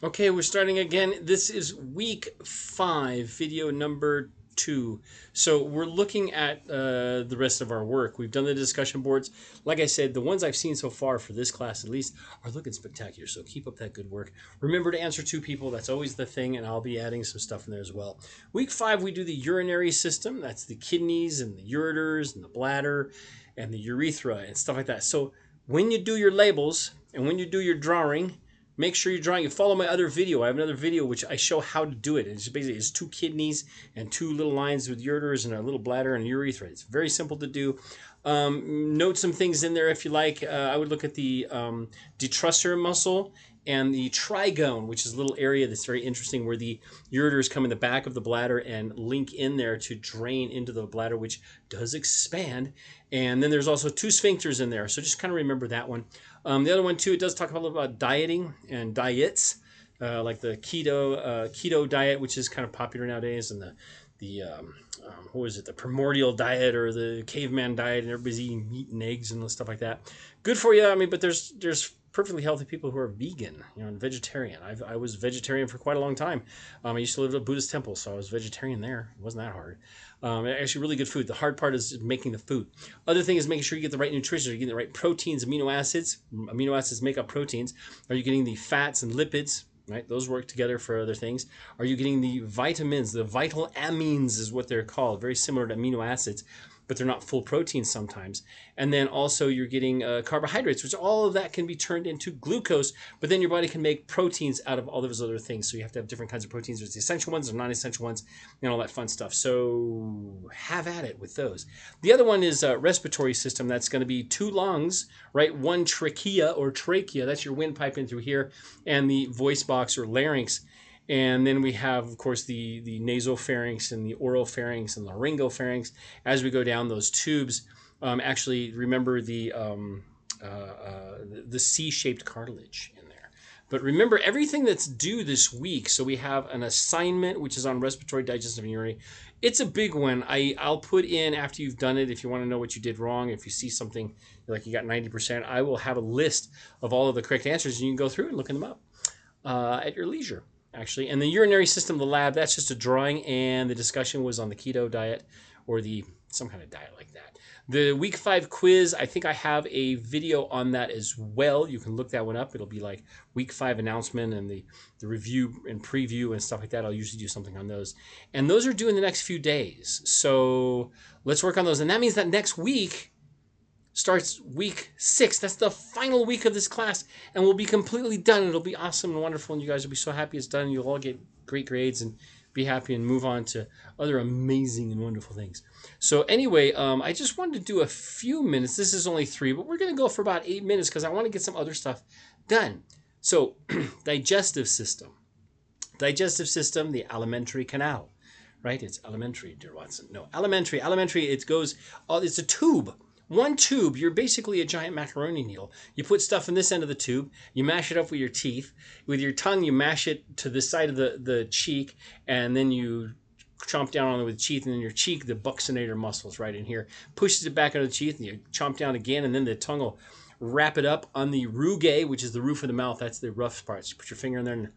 Okay, we're starting again. This is week 5, video number 2. So we're looking at the rest of our work. We've done the discussion boards. Like I said, the ones I've seen so far for this class at least are looking spectacular. So keep up that good work. Remember to answer 2 people. That's always the thing, and I'll be adding some stuff in there as well. Week 5, we do the urinary system. That's the kidneys and the ureters and the bladder and the urethra and stuff like that. So when you do your labels and when you do your drawing, make sure you're drawing. You follow my other video. I have another video which I show how to do it. It's basically 2 kidneys and 2 little lines with ureters and a little bladder and urethra. It's very simple to do. Note some things in there if you like. I would look at the detrusor muscle and the trigone, which is a little area that's very interesting where the ureters come in the back of the bladder and link in there to drain into the bladder, which does expand. And then there's also 2 sphincters in there. So just kind of remember that one. The other one too, it does talk a little about dieting and diets, like the keto diet, which is kind of popular nowadays, and the what was it, the primordial diet or the caveman diet, and everybody's eating meat and eggs and stuff like that. Good for you. I mean, but there's perfectly healthy people who are vegan, and vegetarian. I was vegetarian for quite a long time. I used to live at a Buddhist temple, so I was vegetarian there. It wasn't that hard. Actually, really good food. The hard part is making the food. Other thing is making sure you get the right nutrition. Are you getting the right proteins, amino acids? Amino acids make up proteins. Are you getting the fats and lipids? Right, those work together for other things. Are you getting the vitamins? The vital amines is what they're called. Very similar to amino acids, but they're not full proteins sometimes. And then also you're getting carbohydrates, which all of that can be turned into glucose, but then your body can make proteins out of all those other things. So you have to have different kinds of proteins. There's the essential ones and non-essential ones and all that fun stuff. So have at it with those. The other one is respiratory system. That's going to be 2 lungs, right? 1 trachea or trachea. That's your windpipe in through here, and the voice box or larynx. And then we have, of course, the nasopharynx and the oropharynx and the laryngopharynx. As we go down those tubes, actually remember the C-shaped cartilage in there. But remember everything that's due this week. So we have an assignment, which is on respiratory, digestive, and urinary. It's a big one. I'll put in after you've done it, if you want to know what you did wrong, if you see something like you got 90%, I will have a list of all of the correct answers, and you can go through and look them up at your leisure. Actually, and the urinary system, the lab, that's just a drawing, and the discussion was on the keto diet or some kind of diet like that. The week 5 quiz, I think I have a video on that as well. You can look that one up. It'll be like week 5 announcement and the review and preview and stuff like that. I'll usually do something on those, and those are due in the next few days. So let's work on those, and that means that next week starts week 6. That's the final week of this class, and we'll be completely done. It'll be awesome and wonderful, and you guys will be so happy it's done. You'll all get great grades and be happy and move on to other amazing and wonderful things. So anyway, I just wanted to do a few minutes. This is only 3, but we're going to go for about 8 minutes because I want to get some other stuff done. So digestive system, the alimentary canal, right? It's alimentary, dear Watson. No, alimentary. It goes. It's a tube. 1 tube, you're basically a giant macaroni needle. You put stuff in this end of the tube, you mash it up with your teeth. With your tongue, you mash it to the side of the cheek, and then you chomp down on it with teeth, and then your cheek, the buccinator muscles right in here, pushes it back into the teeth, and you chomp down again, and then the tongue will wrap it up on the rugae, which is the roof of the mouth. That's the rough parts. You put your finger in there, and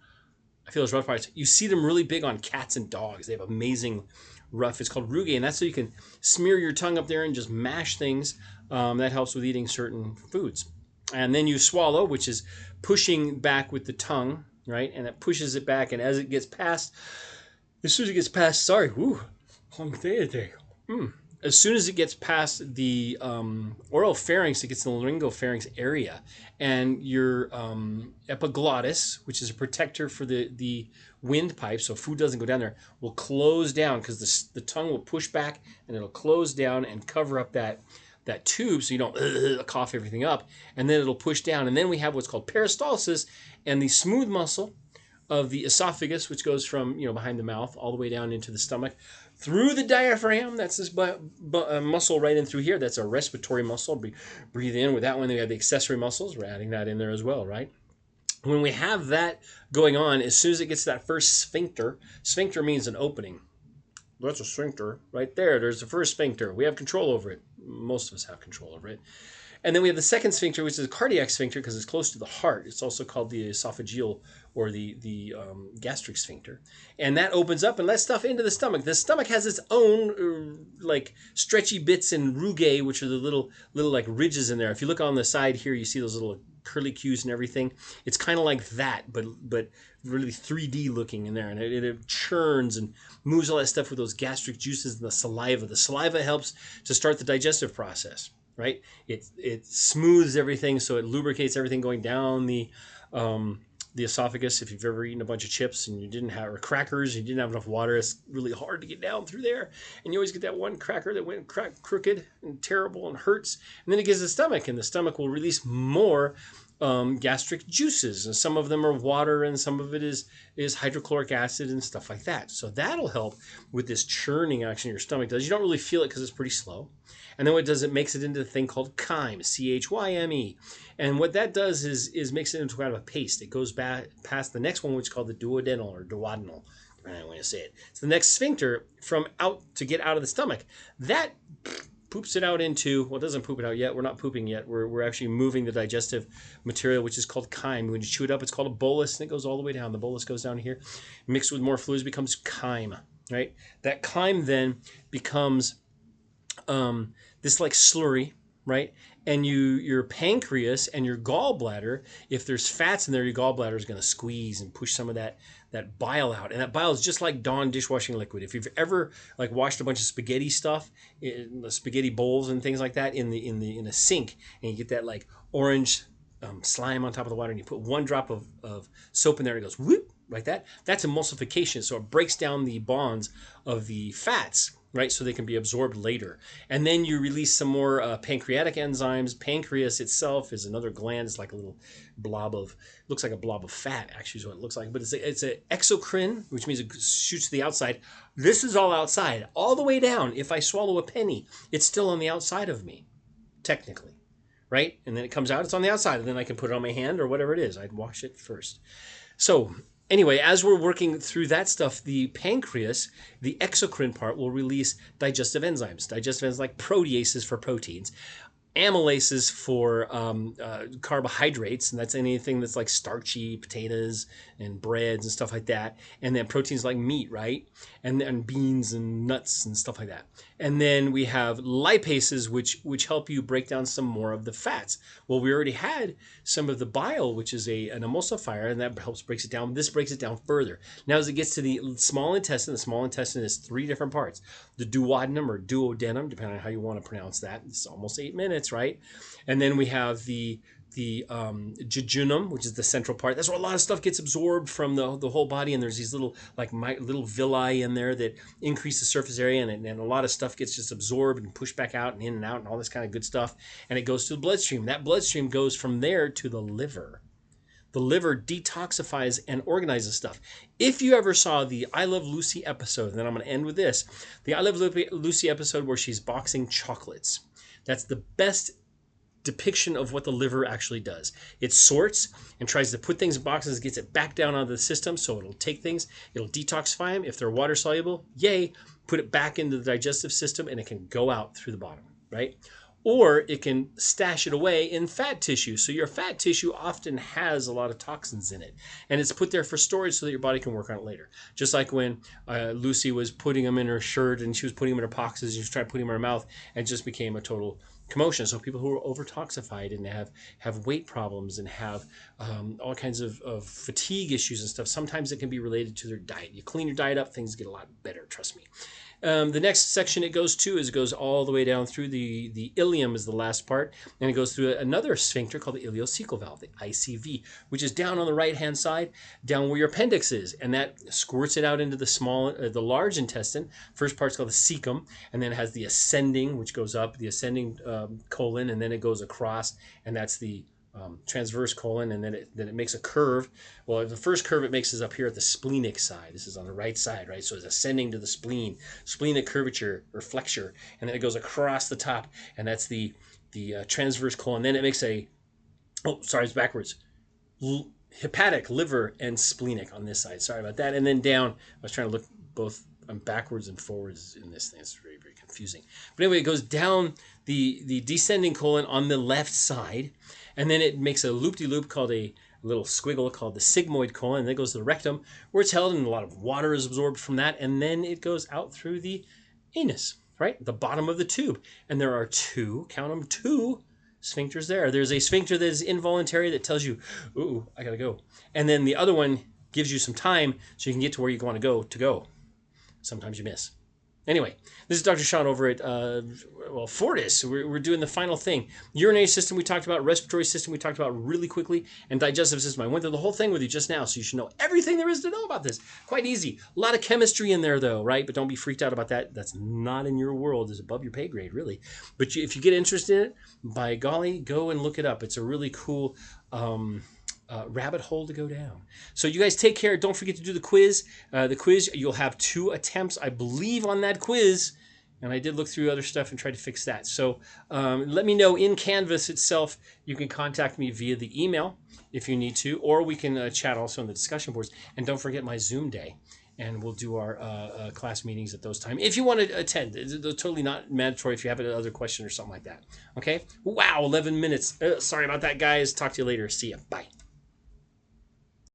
I feel those rough parts. You see them really big on cats and dogs. They have amazing rough. It's called rugae, and that's so you can smear your tongue up there and just mash things. That helps with eating certain foods. And then you swallow, which is pushing back with the tongue, right? And it pushes it back, and as soon as it gets past, long day today. As soon as it gets past the oral pharynx, it gets in the laryngopharynx area, and your epiglottis, which is a protector for the windpipe, so food doesn't go down there, will close down because the tongue will push back, and it'll close down and cover up that tube so you don't cough everything up, and then it'll push down. And then we have what's called peristalsis, and the smooth muscle of the esophagus, which goes from behind the mouth all the way down into the stomach through the diaphragm. That's this muscle right in through here. That's a respiratory muscle. Breathe in with that one. Then we have the accessory muscles. We're adding that in there as well, right? When we have that going on, as soon as it gets to that first sphincter means an opening. That's a sphincter right there. There's the first sphincter. We have control over it. Most of us have control over it. And then we have the second sphincter, which is a cardiac sphincter because it's close to the heart. It's also called the esophageal or the gastric sphincter. And that opens up and lets stuff into the stomach. The stomach has its own like stretchy bits and rugae, which are the little like ridges in there. If you look on the side here, you see those little curlicues and everything. It's kind of like that, but really 3D looking in there, and it churns and moves all that stuff with those gastric juices and the saliva. The saliva helps to start the digestive process, right? It smooths everything, so it lubricates everything going down the esophagus. If you've ever eaten a bunch of chips and you didn't have, or crackers, you didn't have enough water, it's really hard to get down through there. And you always get that one cracker that went crooked and terrible and hurts. And then it gets the stomach, and the stomach will release more gastric juices, and some of them are water and some of it is hydrochloric acid and stuff like that. So that'll help with this churning action your stomach does. You don't really feel it because it's pretty slow. And then what it does, it makes it into a thing called chyme, CHYME. And what that does is makes it into kind of a paste. It goes back past the next one, which is called the duodenal or duodenal, depending on how you say it. It's the next sphincter from out to get out of the stomach. That poops it out into, well, it doesn't poop it out yet. We're not pooping yet. We're actually moving the digestive material, which is called chyme. When you chew it up, it's called a bolus, and it goes all the way down. The bolus goes down here, mixed with more fluids, becomes chyme, right? That chyme then becomes this like slurry, right? And your pancreas and your gallbladder, if there's fats in there, your gallbladder is going to squeeze and push some of that bile out. And that bile is just like Dawn dishwashing liquid. If you've ever like washed a bunch of spaghetti stuff, in the spaghetti bowls and things like that in a sink, and you get that like orange slime on top of the water, and you put one drop of soap in there, and it goes whoop like that. That's emulsification. So it breaks down the bonds of the fats, right? So they can be absorbed later. And then you release some more pancreatic enzymes. Pancreas itself is another gland. It's like a little blob of, looks like a blob of fat, actually is what it looks like. But it's an exocrine, which means it shoots to the outside. This is all outside, all the way down. If I swallow a penny, it's still on the outside of me, technically, right? And then it comes out, it's on the outside. And then I can put it on my hand or whatever it is. I'd wash it first. So anyway, as we're working through that stuff, the pancreas, the exocrine part, will release digestive enzymes. Digestive enzymes like proteases for proteins, amylases for carbohydrates, and that's anything that's like starchy, potatoes and breads and stuff like that. And then proteins like meat, right? And beans and nuts and stuff like that. And then we have lipases, which help you break down some more of the fats. Well, we already had some of the bile, which is an emulsifier, and that helps breaks it down. This breaks it down further. Now, as it gets to the small intestine is 3 different parts. The duodenum or duodenum, depending on how you want to pronounce that. It's almost 8 minutes, right? And then we have the jejunum, which is the central part. That's where a lot of stuff gets absorbed from the whole body, and there's these little little villi in there that increase the surface area, and a lot of stuff gets just absorbed and pushed back out and in and out and all this kind of good stuff, and it goes to the bloodstream. That bloodstream goes from there to the liver. The liver detoxifies and organizes stuff. If you ever saw the I Love Lucy episode, and then I'm going to end with this, the I Love Lucy episode where she's boxing chocolates, that's the best depiction of what the liver actually does. It sorts and tries to put things in boxes, gets it back down onto the system, so it'll take things, it'll detoxify them. If they're water soluble, yay, put it back into the digestive system and it can go out through the bottom, right? Or it can stash it away in fat tissue. So your fat tissue often has a lot of toxins in it, and it's put there for storage so that your body can work on it later. Just like when Lucy was putting them in her shirt and she was putting them in her boxes, and she was trying to put them in her mouth, and it just became a total commotion. So people who are over-toxified and have weight problems and have all kinds of fatigue issues and stuff, sometimes it can be related to their diet. You clean your diet up, things get a lot better, trust me. The next section it goes to is it goes all the way down through the ileum is the last part, and it goes through another sphincter called the ileocecal valve, the ICV, which is down on the right-hand side, down where your appendix is, and that squirts it out into the large intestine. First part's called the cecum, and then it has the ascending, which goes up, the ascending colon, and then it goes across, and that's the transverse colon, and then it makes a curve. Well, the first curve it makes is up here at the splenic side. This is on the right side, right? So it's ascending to the spleen, splenic curvature or flexure, and then it goes across the top, and that's the transverse colon. Then it makes it's backwards. Hepatic, liver, and splenic on this side. Sorry about that. And then down, I was trying to look both I'm backwards and forwards in this thing. It's very, very confusing. But anyway, it goes down the descending colon on the left side, and then it makes a loop-de-loop called a little squiggle called the sigmoid colon, and then it goes to the rectum, where it's held, and a lot of water is absorbed from that, and then it goes out through the anus, right? The bottom of the tube. And there are two, count them, two sphincters there. There's a sphincter that is involuntary that tells you, ooh, I gotta go. And then the other one gives you some time so you can get to where you want to go. Sometimes you miss. Anyway, this is Dr. Sean over at Fortis. We're doing the final thing. Urinary system we talked about, respiratory system we talked about really quickly, and digestive system. I went through the whole thing with you just now, so you should know everything there is to know about this. Quite easy. A lot of chemistry in there, though, right? But don't be freaked out about that. That's not in your world. It's above your pay grade, really. But if you get interested in it, by golly, go and look it up. It's a really cool rabbit hole to go down. So you guys take care. Don't forget to do the quiz. You'll have 2 attempts, I believe, on that quiz. And I did look through other stuff and try to fix that. So let me know in Canvas itself. You can contact me via the email if you need to, or we can chat also on the discussion boards. And don't forget my Zoom day. And we'll do our class meetings at those times. If you want to attend, it's totally not mandatory if you have another question or something like that. Okay? Wow, 11 minutes. Sorry about that, guys. Talk to you later. See ya. Bye.